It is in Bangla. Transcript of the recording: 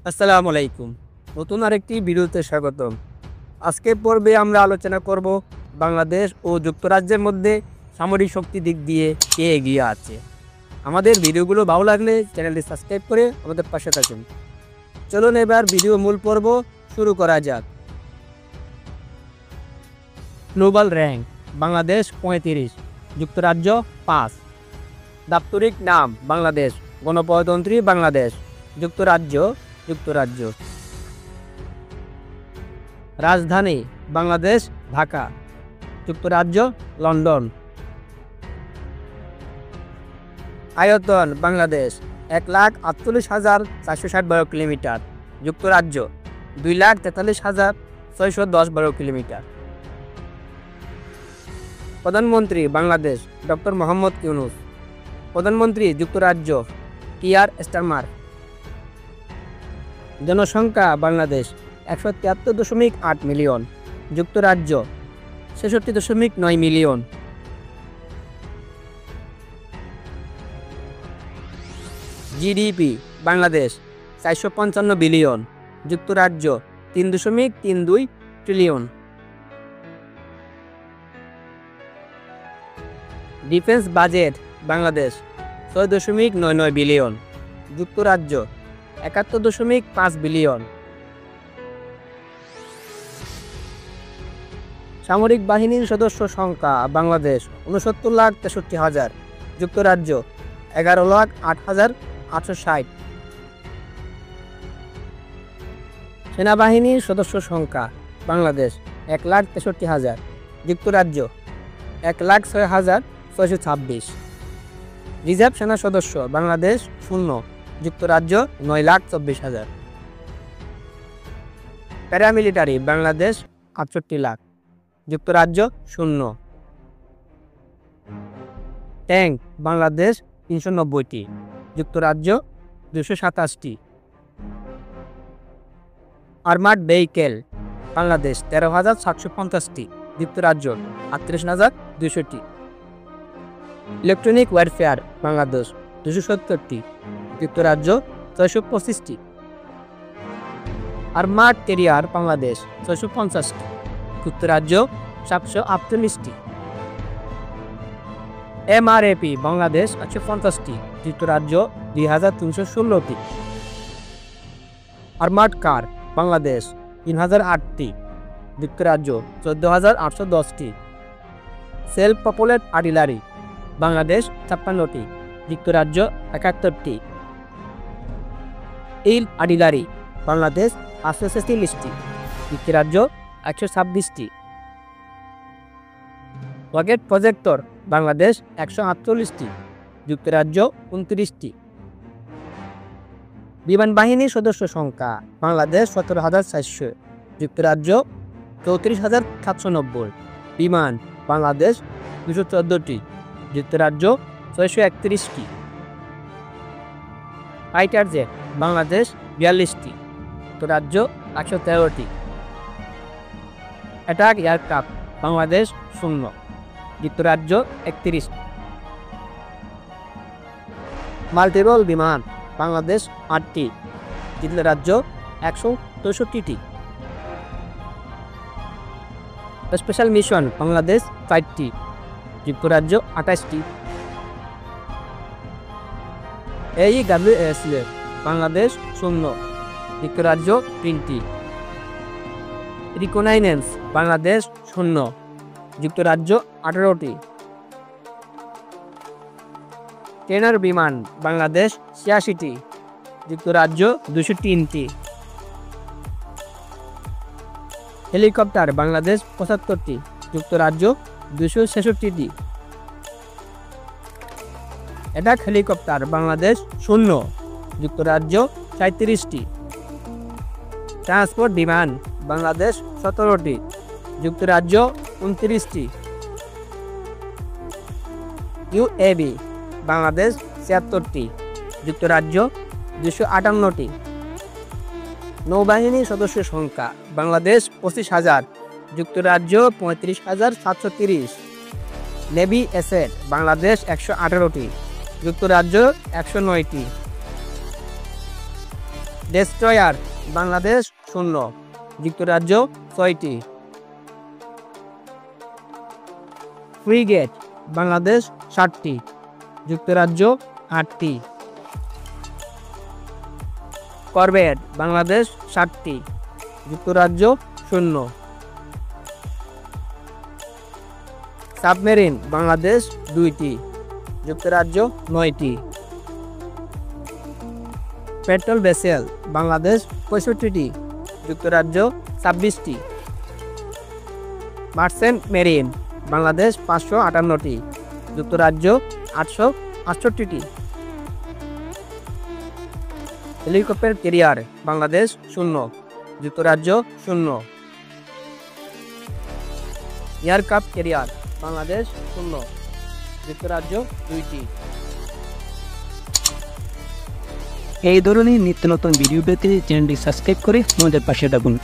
আসসালামু আলাইকুম। নতুন আরেকটি ভিডিওতে স্বাগতম। আজকের পর্বে আমরা আলোচনা করব বাংলাদেশ ও যুক্তরাজ্যের মধ্যে সামরিক শক্তি দিক দিয়ে কে এগিয়ে আছে। আমাদের ভিডিওগুলো ভালো লাগলে চ্যানেলটি সাবস্ক্রাইব করে আমাদের পাশে থাকুন। চলুন এবার ভিডিও মূল পর্ব শুরু করা যাক। গ্লোবাল র্যাঙ্ক: বাংলাদেশ 35, যুক্তরাজ্য 5। দাপ্তরিক নাম: বাংলাদেশ, গণপ্রজাতন্ত্রী বাংলাদেশ, যুক্তরাজ্য যুক্তরাজ্য। রাজধানী: বাংলাদেশ ঢাকা, যুক্তরাজ্য লন্ডন। আয়তন: বাংলাদেশ 1,48,460 বর্গ কিলোমিটার, যুক্তরাজ্য 2,43,610 বর্গ কিলোমিটার। প্রধানমন্ত্রী: বাংলাদেশ ডক্টর মোহাম্মদ ইউনূস। প্রধানমন্ত্রী যুক্তরাজ্য কিয়ার স্টারমার। জনসংখ্যা: বাংলাদেশ 173.8 মিলিয়ন, যুক্তরাজ্য 66.9 মিলিয়ন। জিডিপি: বাংলাদেশ 455 বিলিয়ন, যুক্তরাজ্য 3.32 trillion. Defence budget: Bangladesh 6.99 billion, যুক্তরাজ্য 71.5 বিলিয়ন। সামরিক বাহিনীর সদস্য সংখ্যা: বাংলাদেশ 69,63,000, যুক্তরাজ্য 11,08,860। সেনাবাহিনীর সদস্য সংখ্যা: বাংলাদেশ 1,63,000, যুক্তরাজ্য 1,06,626। রিজার্ভ সেনা সদস্য: বাংলাদেশ 0, যুক্তরাজ্য 9,24,000। প্যারামিলিটারি: বাংলাদেশ 68 লাখ, যুক্তরাজ্য 0। ট্যাঙ্ক: বাংলাদেশ 390টি, যুক্তরাজ্য 227টি। আর্মার্ড ভেহিকেল: বাংলাদেশ 13,750টি, যুক্তরাজ্য 38,200টি। ইলেকট্রনিক ওয়ারফেয়ার: বাংলাদেশ 270টি, যুক্তরাজ্য 625টি। আর্মার্ড ক্যারিয়ার: বাংলাদেশ 650টি, যুক্তরাজ্য 748টি। এমআরএপি: বাংলাদেশ 850টি, যুক্তরাজ্য 2,316টি। আর্মার্ড কার: বাংলাদেশ 3,008টি, যুক্তরাজ্য 14,810টি। সেলফ প্রপেলড আর্টিলারি: বাংলাদেশ 56টি, যুক্তরাজ্য 71টি। ইল আর্টিলারি: বাংলাদেশ 546টি, যুক্তরাজ্য 126টি। রকেট প্রজেক্টর: বাংলাদেশ 148টি, যুক্তরাজ্য 29টি। বিমান বাহিনীর সদস্য সংখ্যা: বাংলাদেশ 17,400, যুক্তরাজ্য 34,790। বিমান: বাংলাদেশ 214টি, যুক্তরাজ্য 631টি। ফাইটার জেট: বাংলাদেশ 42টি, যুক্তরাজ্য 113টি। অ্যাটাক এয়ারক্রাফট: বাংলাদেশ 0, যুক্তরাজ্য 31টি। মাল্টিরোল বিমান: বাংলাদেশ 8টি, যুক্তরাজ্য 164টি। স্পেশাল মিশন: বাংলাদেশ 4টি, যুক্তরাজ্য 28টি। AEWS: বাংলাদেশ 0, যুক্তরাজ্য 3টি। রিকনাইসেন্স: বাংলাদেশ 0, যুক্তরাজ্য 18টি। ট্রেনার বিমান: বাংলাদেশ 86টি, যুক্তরাজ্য 203টি। হেলিকপ্টার: বাংলাদেশ 75টি, যুক্তরাজ্য 266টি। অ্যাটাক হেলিকপ্টার: বাংলাদেশ 0, যুক্তরাজ্য 37টি। ট্রান্সপোর্ট বিমান: বাংলাদেশ 17টি, যুক্তরাজ্য 29টি। ইউএভি: বাংলাদেশ 76টি, যুক্তরাজ্য 258টি। নৌবাহিনীর সদস্য সংখ্যা: বাংলাদেশ 25,000, যুক্তরাজ্য 35,730। নেভি অ্যাসেট: বাংলাদেশ 118টি, যুক্তরাজ্য 109টি। ডেস্ট্রয়ার বাংলাদেশ 0, যুক্তরাজ্য 6টি। ফ্রিগেট বাংলাদেশ 7টি, যুক্তরাজ্য 8টি। করভেট বাংলাদেশ 7টি, যুক্তরাজ্য 0। সাবমেরিন বাংলাদেশ 2টি, যুক্তরাজ্য 9টি। পেট্রোল ভেসেল বাংলাদেশ 65টি, যুক্তরাজ্য 26টি। মার্চেন্ট মেরিন বাংলাদেশ 558টি, যুক্তরাজ্য 868টি। হেলিকপ্টার ক্যারিয়ার বাংলাদেশ 0, যুক্তরাজ্য 0। এয়ারক্রাফট ক্যারিয়ার বাংলাদেশ 0, যুক্তরাজ্য 2টি। এই ধরনের নিত্য নতুন ভিডিও পেতে চ্যানেলটি সাবস্ক্রাইব করে আমাদের পাশে থাকুন।